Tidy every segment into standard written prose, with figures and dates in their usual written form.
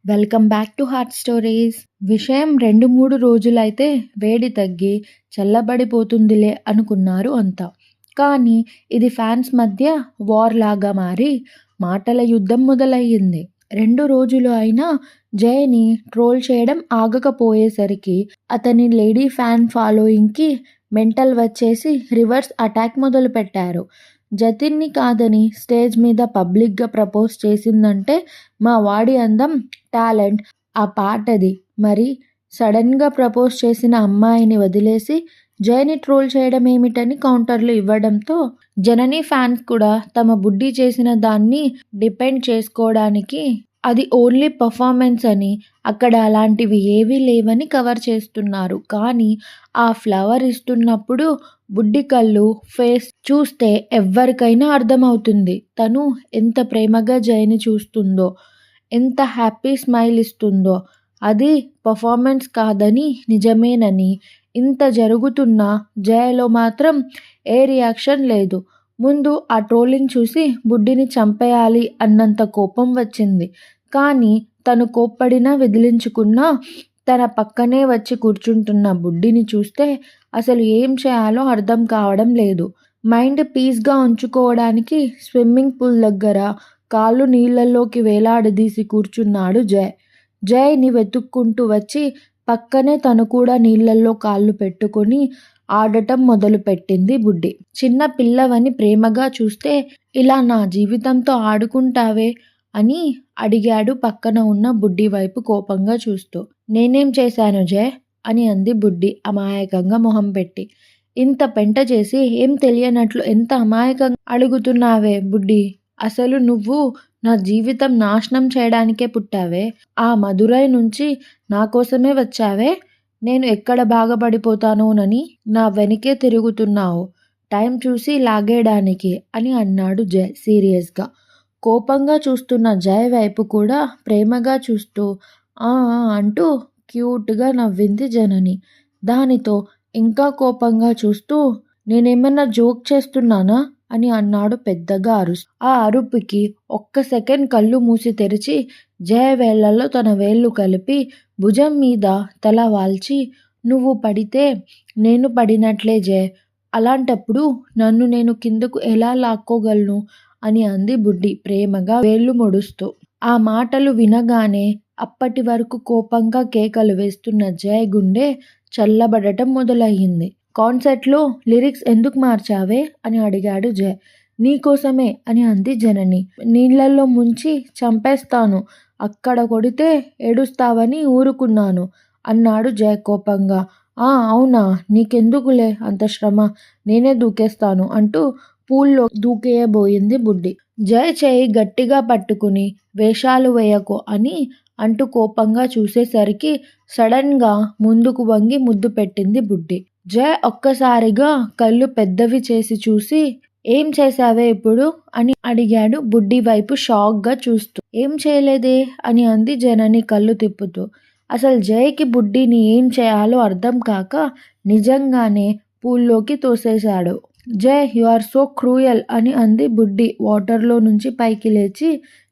Welcome back to heart stories. విషయం 2-3 రోజులైతే వేడి తగ్గి చల్లబడిపోతుందిలే అనుకున్నారు అంతా. కానీ ఇది ఫ్యాన్స్ మధ్య వార్ లాగా మారి మాటల యుద్ధం మొదలయ్యింది. 2 రోజులు అయినా జయని ట్రోల్ చేయడం ఆగకపోయేసరికి అతని లేడీ ఫ్యాన్ ఫాలోయింగ్కి మెంటల్ వచ్చేసి రివర్స్ అటాక్ మొదలుపెట్టారు. జతిన్ని కాదని స్టేజ్ మీద పబ్లిక్గా ప్రపోజ్ చేసిందంటే మా వాడి అందం, టాలెంట్ ఆ పాటది. మరి సడన్గా ప్రపోజ్ చేసిన అమ్మాయిని వదిలేసి జయని ట్రోల్ చేయడం ఏమిటని కౌంటర్లు ఇవ్వడంతో జనని ఫ్యాన్స్ కూడా తమ బుడ్డి చేసిన దాన్ని డిపెండ్ చేసుకోవడానికి అది ఓన్లీ పర్ఫార్మెన్స్ అని, అక్కడ అలాంటివి ఏవీ లేవని కవర్ చేస్తున్నారు. కానీ ఆ ఫ్లవర్ ఇస్తున్నప్పుడు బుడ్డి కళ్ళు, ఫేస్ చూస్తే ఎవ్వరికైనా అర్థమవుతుంది తను ఎంత ప్రేమగా జయని చూస్తుందో, ఎంత హ్యాపీ స్మైల్ ఇస్తుందో. అది పర్ఫార్మెన్స్ కాదని, నిజమేనని. ఇంత జరుగుతున్నా జయలో మాత్రం ఏ రియాక్షన్ లేదు. ముందు ఆ ట్రోలింగ్ చూసి బుడ్డిని చంపేయాలి అన్నంత కోపం వచ్చింది. కానీ తను కోప్పడినా విదిలించుకున్నా తన పక్కనే వచ్చి కూర్చుంటున్న బుడ్డిని చూస్తే అసలు ఏం చేయాలో అర్థం కావడం లేదు. మైండ్ పీస్గా ఉంచుకోవడానికి స్విమ్మింగ్ పూల్ దగ్గర కాళ్ళు నీళ్ళల్లోకి వేలాడదీసి కూర్చున్నాడు జయ్. జయ్ని వెతుక్కుంటూ వచ్చి పక్కనే తను కూడా నీళ్ళల్లో కాళ్ళు పెట్టుకొని ఆడటం మొదలుపెట్టింది బుడ్డి. చిన్న పిల్లవని ప్రేమగా చూస్తే ఇలా నా జీవితంతో ఆడుకుంటావే అని అడిగాడు పక్కన ఉన్న బుడ్డి వైపు కోపంగా చూస్తూ. నేనేం చేశాను జయ్ అని అంది బుడ్డి అమాయకంగా మొహం పెట్టి. ఇంత పెంట చేసి ఏం తెలియనట్లు ఎంత అమాయకంగా అడుగుతున్నావే బుడ్డి. అసలు నువ్వు నా జీవితం నాశనం చేయడానికే పుట్టావే. ఆ మదురై నుంచి నా కోసమే వచ్చావే. నేను ఎక్కడ బాగుపడిపోతానోనని నా వెనకే తిరుగుతున్నావు టైం చూసి లాగేయడానికి అని అన్నాడు జయ్ సీరియస్గా. కోపంగా చూస్తున్న జయ్ వైపు కూడా ప్రేమగా చూస్తూ ఆ అంటూ క్యూట్గా నవ్వింది జనని. దానితో ఇంకా కోపంగా చూస్తూ నేనేమన్నా జోక్ చేస్తున్నానా అని అన్నాడు పెద్దగా అరుస్తూ. ఆ అరుపుకి ఒక్క సెకండ్ కళ్ళు మూసి తెరిచి జయ వేళ్లలో తన వేళ్ళు కలిపి భుజం మీద తల వాల్చి నువ్వు పడితే నేను పడినట్లే జయ్. అలాంటప్పుడు నన్ను నేను కిందకు ఎలా లాక్కోగలను అని అంది బుడ్డి ప్రేమగా వేళ్ళు మొడుస్తూ. ఆ మాటలు వినగానే అప్పటి వరకు కోపంగా కేకలు వేస్తున్న జయ్ గుండె చల్లబడటం మొదలయ్యింది. కాన్సర్ట్లో లిరిక్స్ ఎందుకు మార్చావే అని అడిగాడు జయ్. నీకోసమే అని అంది జనని. నీళ్ళల్లో ముంచి చంపేస్తాను, అక్కడ కొడితే ఏడుస్తావని ఊరుకున్నాను అన్నాడు జయ్ కోపంగా. అవునా, నీకెందుకులే అంత శ్రమ, నేనే దూకేస్తాను అంటూ పూల్లో దూకేయబోయింది బుడ్డి. జయ్ చేయి గట్టిగా పట్టుకుని వేషాలు వేయకు అని అంటూ కోపంగా చూసేసరికి సడన్గా ముందుకు వంగి ముద్దు పెట్టింది బుడ్డి. జయ్ ఒక్కసారిగా కళ్ళు పెద్దవి చేసి చూసి ఏం చేశావే ఇప్పుడు అని అడిగాడు బుడ్డి వైపు షాక్గా చూస్తూ. ఏం చేయలేదే అని అంది జనని కళ్ళు తిప్పుతూ. అసలు జయ్కి బుడ్డిని ఏం చేయాలో అర్థం కాక నిజంగానే పూల్లోకి తోసేశాడు. జయ్ యు ఆర్ సో క్రూయల్ అని అంది బుడ్డి వాటర్లో నుంచి పైకి లేచి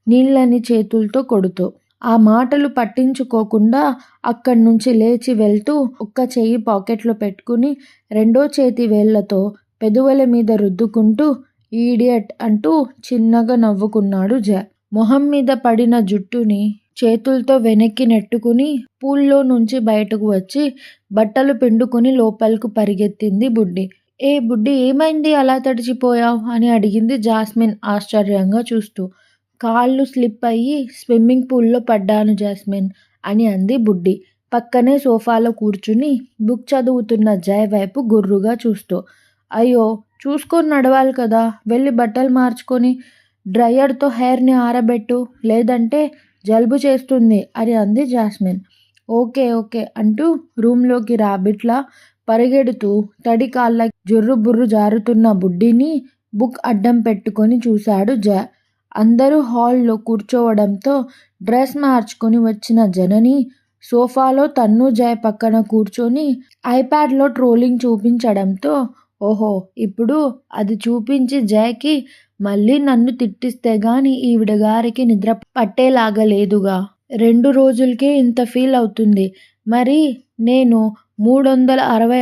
నీళ్ళని చేతులతో కొడుతూ. ఆ మాటలు పట్టించుకోకుండా అక్కడి నుంచి లేచి వెళ్తూ ఒక్క చెయ్యి పాకెట్లో పెట్టుకుని రెండో చేతి వేళ్లతో పెదవుల మీద రుద్దుకుంటూ ఈడియట్ అంటూ చిన్నగా నవ్వుకున్నాడు జయ్. మొహం మీద పడిన జుట్టుని చేతులతో వెనక్కి నెట్టుకుని పూల్లో నుంచి బయటకు వచ్చి బట్టలు పిండుకుని లోపలకు పరిగెత్తింది బుడ్డి. ఏ బుడ్డి ఏమైంది అలా తడిచిపోయావు అని అడిగింది జాస్మిన్ ఆశ్చర్యంగా చూస్తూ. కాళ్ళు స్లిప్ అయ్యి స్విమ్మింగ్ పూల్లో పడ్డాను జాస్మిన్ అని అంది బుడ్డి పక్కనే సోఫాలో కూర్చుని బుక్ చదువుతున్న జయ్ వైపు గుర్రుగా చూస్తూ. అయ్యో చూసుకొని నడవాలి కదా, వెళ్ళి బట్టలు మార్చుకొని డ్రయర్తో హెయిర్ని ఆరబెట్టు, లేదంటే జలుబు చేస్తుంది అని అంది జాస్మిన్. ఓకే ఓకే అంటూ రూమ్లోకి రాబిట్లా పరిగెడుతూ తడి కాళ్ళ జుర్రు బుర్రు జారుతున్న బుడ్డిని బుక్ అడ్డం పెట్టుకొని చూశాడు జయ్. అందరూ హాల్లో కూర్చోవడంతో డ్రెస్ మార్చుకొని వచ్చిన జనని సోఫాలో తన్ను జయ్ పక్కన కూర్చొని ఐప్యాడ్లో ట్రోలింగ్ చూపించడంతో ఓహో ఇప్పుడు అది చూపించి జయ్కి మళ్ళీ నన్ను తిట్టిస్తే గాని ఈవిడ గారికి నిద్ర పట్టేలాగా లేదుగా, 2 రోజులకే ఇంత ఫీల్ అవుతుంది. మరి నేను 365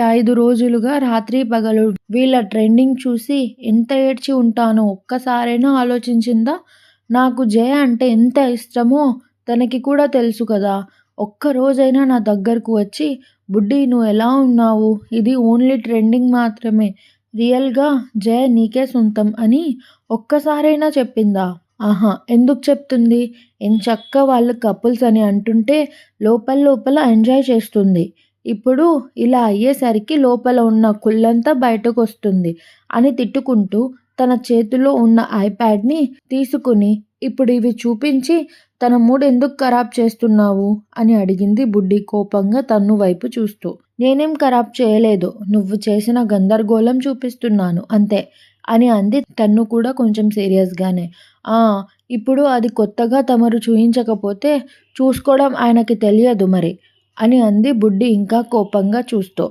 రోజులుగా రాత్రి పగలు వీళ్ళ ట్రెండింగ్ చూసి ఎంత ఏడ్చి ఉంటానో ఒక్కసారైనా ఆలోచించిందా? నాకు జయ అంటే ఎంత ఇష్టమో తనకి కూడా తెలుసు కదా! ఒక్క రోజైనా నా దగ్గరకు వచ్చి బుడ్డీ నువ్వెలా ఉన్నావు? ఇది ఓన్లీ ట్రెండింగ్ మాత్రమే. రియల్‌గా జయ నీకే సొంతం అని ఒక్కసారైనా చెప్పిందా? ఆహా! ఎందుకు చెప్తుంది? ఎంచక్కా వాళ్ళు కపుల్స్ అని అంటుంటే లోపల లోపల ఎంజాయ్ చేస్తుంది. ఇప్పుడు ఇలా అయ్యేసరికి లోపల ఉన్న కుళ్ళంతా బయటకొస్తుంది అని తిట్టుకుంటూ తన చేతిలో ఉన్న ఐప్యాడ్‌ని తీసుకుని ఇప్పుడు ఇవి చూపించి తన మూడ్ ఎందుకు ఖరాబ్ చేస్తున్నావు? అని అడిగింది బుడ్డి కోపంగా తన్ను వైపు చూస్తూ. నేనేం ఖరాబ్ చేయలేదు. నువ్వు చేసిన గందరగోళం చూపిస్తున్నాను అంతే అని అంది తన్ను కూడా కొంచెం సీరియస్‌గానే. ఆ! ఇప్పుడు అది కొత్తగా తమరు చూయించకపోతే చూసుకోవడం ఆయనకి తెలియదు మరి అని అంది బుడ్డి ఇంకా కోపంగా చూస్తూ.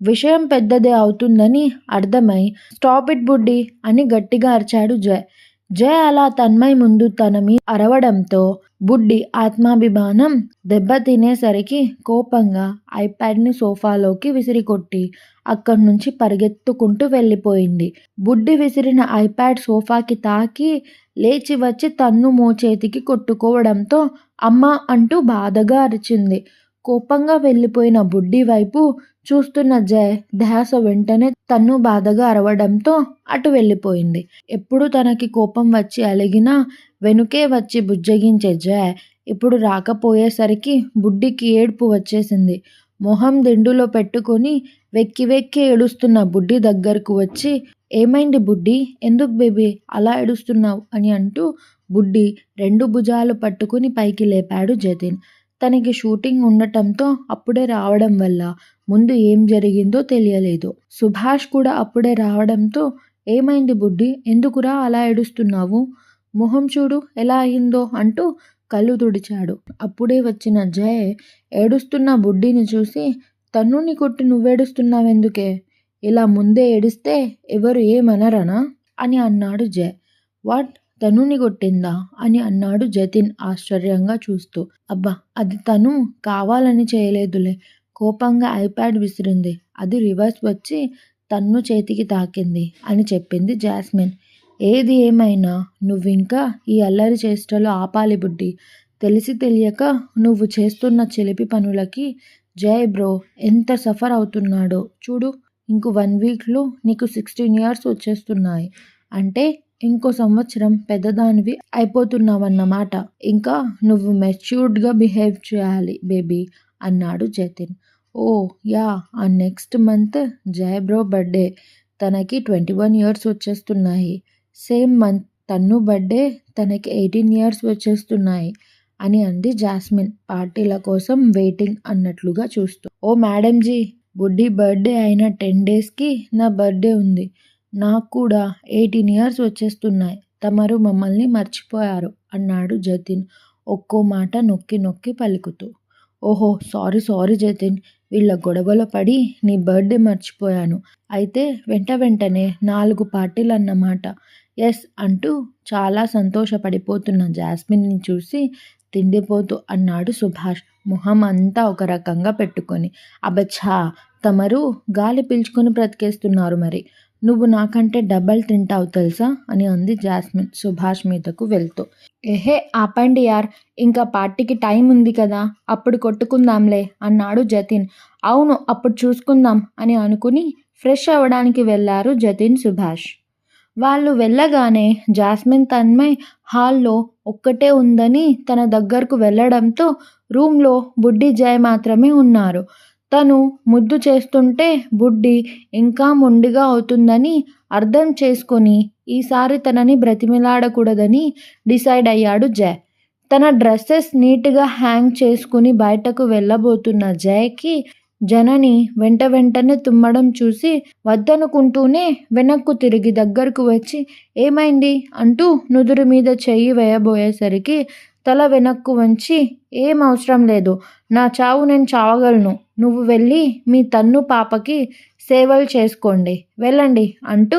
విషయం పెద్దదే అవుతుందని అర్థమై స్టాప్ ఇట్ బుడ్డీ అని గట్టిగా అరిచాడు జయ్. జయ్ అలా తన్మయ్ ముందు తన మీద అరవడంతో బుడ్డి ఆత్మాభిమానం దెబ్బతినేసరికి కోపంగా ఐప్యాడ్‌ని సోఫాలోకి విసిరికొట్టి అక్కడి నుంచి పరిగెత్తుకుంటూ వెళ్ళిపోయింది. బుడ్డి విసిరిన ఐప్యాడ్ సోఫాకి తాకి లేచి వచ్చి తన్ను మోచేతికి కొట్టుకోవడంతో అమ్మా అంటూ బాధగా అరిచింది. కోపంగా వెళ్ళిపోయిన బుడ్డి వైపు చూస్తున్న జయ్ ధ్యాస వెంటనే తన్ను బాధగా అరవడంతో అటు వెళ్ళిపోయింది. ఎప్పుడు తనకి కోపం వచ్చి అలిగినా వెనుకే వచ్చి బుజ్జగించే జయ్ ఇప్పుడు రాకపోయేసరికి బుడ్డికి ఏడుపు వచ్చేసింది. మొహం దిండులో పెట్టుకొని వెక్కి వెక్కి ఏడుస్తున్న బుడ్డి దగ్గరకు వచ్చి ఏమైంది బుడ్డీ? ఎందుకు బేబీ అలా ఏడుస్తున్నావు? అని అంటూ బుడ్డి 2 భుజాలు పట్టుకుని పైకి లేపాడు జతిన్. తనకి షూటింగ్ ఉండటంతో అప్పుడే రావడం వల్ల ముందు ఏం జరిగిందో తెలియలేదు. సుభాష్ కూడా అప్పుడే రావడంతో ఏమైంది బుడ్డీ? ఎందుకురా అలా ఏడుస్తున్నావు? మొహం చూడు ఎలా అయిందో అంటూ కళ్ళు తుడిచాడు. అప్పుడే వచ్చిన జయ్ ఏడుస్తున్న బుడ్డిని చూసి తన్నుని కొట్టి నువ్వేడుస్తున్నావెందుకే? ఇలా ముందే ఏడిస్తే ఎవరు ఏమనరనా? అని అన్నాడు జయ్. వాట్? తనుని కొట్టిందా? అని అన్నాడు జతిన్ ఆశ్చర్యంగా చూస్తూ. అబ్బా! అది తను కావాలని చేయలేదులే. కోపంగా ఐప్యాడ్ విసిరింది. అది రివర్స్ వచ్చి తన్ను చేతికి తాకింది అని చెప్పింది జాస్మిన్. ఏది ఏమైనా నువ్వింకా ఈ అల్లరి చేష్టలు ఆపాలి బుడ్డీ. తెలిసి తెలియక నువ్వు చేస్తున్న చిలిపి పనులకి జయ్ బ్రో ఎంత సఫర్ అవుతున్నాడో చూడు. ఇంకో 1 వీక్‌లో నీకు 16 ఇయర్స్ వచ్చేస్తున్నాయి. అంటే ఇంకో సంవత్సరం పెద్దదానివి అయిపోతున్నావన్నమాట. ఇంకా నువ్వు మెచ్యూర్డ్‌గా బిహేవ్ చేయాలి బేబీ అన్నాడు జతిన్. ఓహ్! యాహ్! ఆ నెక్స్ట్ మంత్ జయ్ బ్రో బర్త్‌డే. తనకి 21 ఇయర్స్ వచ్చేస్తున్నాయి. సేమ్ మంత్ తన్ను బర్త్‌డే తనకి 18 ఇయర్స్ వచ్చేస్తున్నాయి అని అంది జాస్మిన్ పార్టీల కోసం వెయిటింగ్ అన్నట్లుగా చూస్తూ. ఓ మేడంజీ బుడ్డి బర్త్‌డే అయిన 10 డేస్‌కి నా బర్త్‌డే ఉంది. నాకు కూడా 18 ఇయర్స్ వచ్చేస్తున్నాయి. తమరు మమ్మల్ని మర్చిపోయారు అన్నాడు జతిన్ ఒక్కో మాట నొక్కి నొక్కి పలుకుతూ. ఓహో! సారీ జతిన్. వీళ్ళ గొడవలో పడి నీ బర్త్‌డే మర్చిపోయాను. అయితే వెంటనే 4 పార్టీలన్నమాట. యస్ అంటూ చాలా సంతోషపడిపోతున్న జాస్మిన్‌ని చూసి తిండిపోతూ అన్నాడు సుభాష్ మొహం అంతా ఒక రకంగా పెట్టుకొని. అబ్బచ్చా! తమరు గాలి పీల్చుకొని బ్రతికేస్తున్నారు మరి. నువ్వు నాకంటే డబల్ తింటావు తెలుసా? అని అంది జాస్మిన్ సుభాష్ మీదకు వెళ్తూ. ఎహే ఆపండి యార్! ఇంకా పార్టీకి టైం ఉంది కదా! అప్పుడు కొట్టుకుందాంలే అన్నాడు జతిన్. అవును అప్పుడు చూసుకుందాం అని అనుకుని ఫ్రెష్ అవ్వడానికి వెళ్లారు జతిన్, సుభాష్. వాళ్ళు వెళ్ళగానే జాస్మిన్ తన్మయ్ హాల్లో ఒక్కటే ఉందని తన దగ్గరకు వెళ్ళడంతో రూమ్లో బుడ్డి జయ్ మాత్రమే ఉన్నారు. తను ముద్దు చేస్తుంటే బుడ్డి ఇంకా మొండిగా అవుతుందని అర్థం చేసుకొని ఈసారి తనని బ్రతిమిలాడకూడదని డిసైడ్ అయ్యాడు జయ్. తన డ్రెస్సెస్ నీట్‌గా హ్యాంగ్ చేసుకుని బయటకు వెళ్ళబోతున్న జయకి జనని వెంటనే తుమ్మడం చూసి వద్దనుకుంటూనే వెనక్కు తిరిగి దగ్గరకు వచ్చి ఏమైంది? అంటూ నుదురు మీద చెయ్యి వేయబోయేసరికి తల వెనక్కు వంచి ఏం అవసరం లేదు. నా చావు నేను చావగలను. నువ్వు వెళ్ళి మీ తన్ను పాపకి సేవలు చేసుకోండి. వెళ్ళండి అంటూ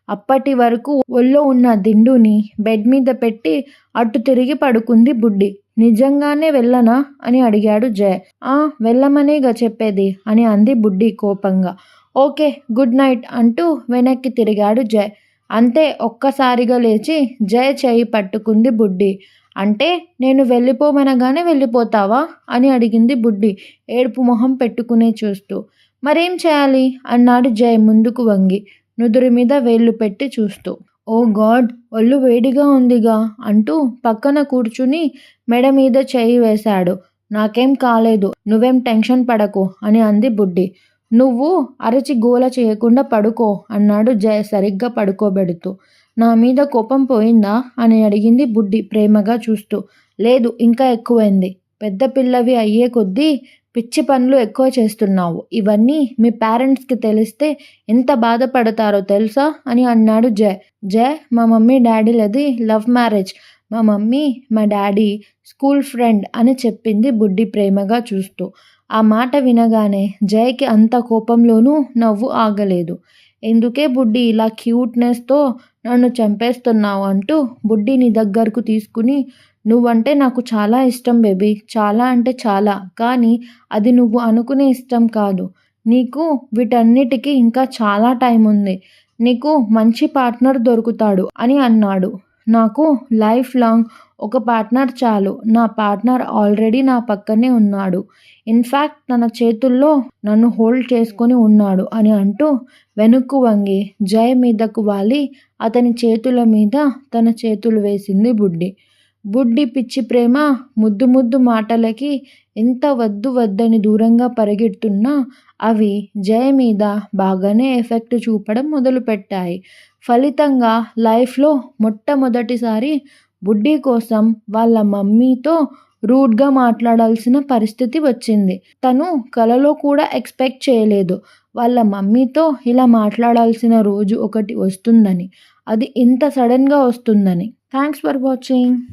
అప్పటి వరకు ఒళ్ళో ఉన్న దిండుని బెడ్ మీద పెట్టి అటు తిరిగి పడుకుంది బుడ్డి. నిజంగానే వెళ్ళనా అని అడిగాడు జయ. ఆ వెళ్ళమనేగా చెప్పేది అని అంది బుడ్డి కోపంగా. ఓకే గుడ్ నైట్ అంటూ వెనక్కి తిరిగాడు జయ. అంతే ఒక్కసారిగా లేచి జయ చేయి పట్టుకుంది బుడ్డి. అంటే నేను వెళ్ళిపోమనగానే వెళ్ళిపోతావా అని అడిగింది బుడ్డి ఏడుపు మొహం పెట్టుకునే చూస్తూ. మరేం చేయాలి అన్నాడు జయ ముందుకు వంగి నుదురు మీద వేళ్ళు పెట్టి చూస్తూ. ఓ గాడ్ ఒళ్ళు వేడిగా ఉందిగా అంటూ పక్కన కూర్చుని మెడ మీద చేయి వేశాడు. నాకేం కాలేదు నువ్వేం టెన్షన్ పడకు అని అంది బుడ్డి. నువ్వు అరచి గోల చేయకుండా పడుకో అన్నాడు జయ సరిగ్గా పడుకోబెడుతూ. నా మీద కోపం పోయిందా అని అడిగింది బుడ్డి ప్రేమగా చూస్తూ. లేదు ఇంకా ఎక్కువైంది. పెద్ద పిల్లవి అయ్యే కొద్దీ పిచ్చి పనులు ఎక్కువ చేస్తున్నావు. ఇవన్నీ మీ పేరెంట్స్కి తెలిస్తే ఎంత బాధపడతారో తెలుసా అని అన్నాడు జయ. జయ మా మమ్మీ డాడీలది లవ్ మ్యారేజ్. మా మమ్మీ మా డాడీ స్కూల్ ఫ్రెండ్ అని చెప్పింది బుడ్డి ప్రేమగా చూస్తూ. ఆ మాట వినగానే జయకి అంత కోపంలోనూ నవ్వు ఆగలేదు. ఎందుకే బుడ్డి ఇలా క్యూట్నెస్తో నన్ను చంపేస్తున్నావు అంటూ బుడ్డిని దగ్గరకు తీసుకుని నువ్వంటే నాకు చాలా ఇష్టం బేబీ. చాలా అంటే చాలా. కానీ అది నువ్వు అనుకునే ఇష్టం కాదు. నీకు వీటన్నిటికీ ఇంకా చాలా టైం ఉంది. నీకు మంచి పార్ట్నర్ దొరుకుతాడు అని అన్నాడు. నాకు లైఫ్ లాంగ్ ఒక పార్ట్నర్ చాలు. నా పార్ట్నర్ ఆల్రెడీ నా పక్కనే ఉన్నాడు. ఇన్ఫ్యాక్ట్ తన చేతుల్లో నన్ను హోల్డ్ చేసుకొని ఉన్నాడు అని అంటూ వెనక్కు వంగి జయ మీదకు వాలి అతని చేతుల మీద తన చేతులు వేసింది బుడ్డి. బుడ్డి పిచ్చి ప్రేమ ముద్దు ముద్దు మాటలకి ఎంత వద్దు వద్దని దూరంగా పరిగెడుతున్నా అవి జయ మీద బాగానే ఎఫెక్ట్ చూపడం మొదలుపెట్టాయి. ఫలితంగా లైఫ్లో మొట్టమొదటిసారి బుడ్డి కోసం వాళ్ళ మమ్మీతో రూడ్గా మాట్లాడాల్సిన పరిస్థితి వచ్చింది. తను కలలో కూడా ఎక్స్పెక్ట్ చేయలేదు వాళ్ళ మమ్మీతో ఇలా మాట్లాడాల్సిన రోజు ఒకటి వస్తుందని. అది ఇంత సడన్గా వస్తుందని. Thanks for watching.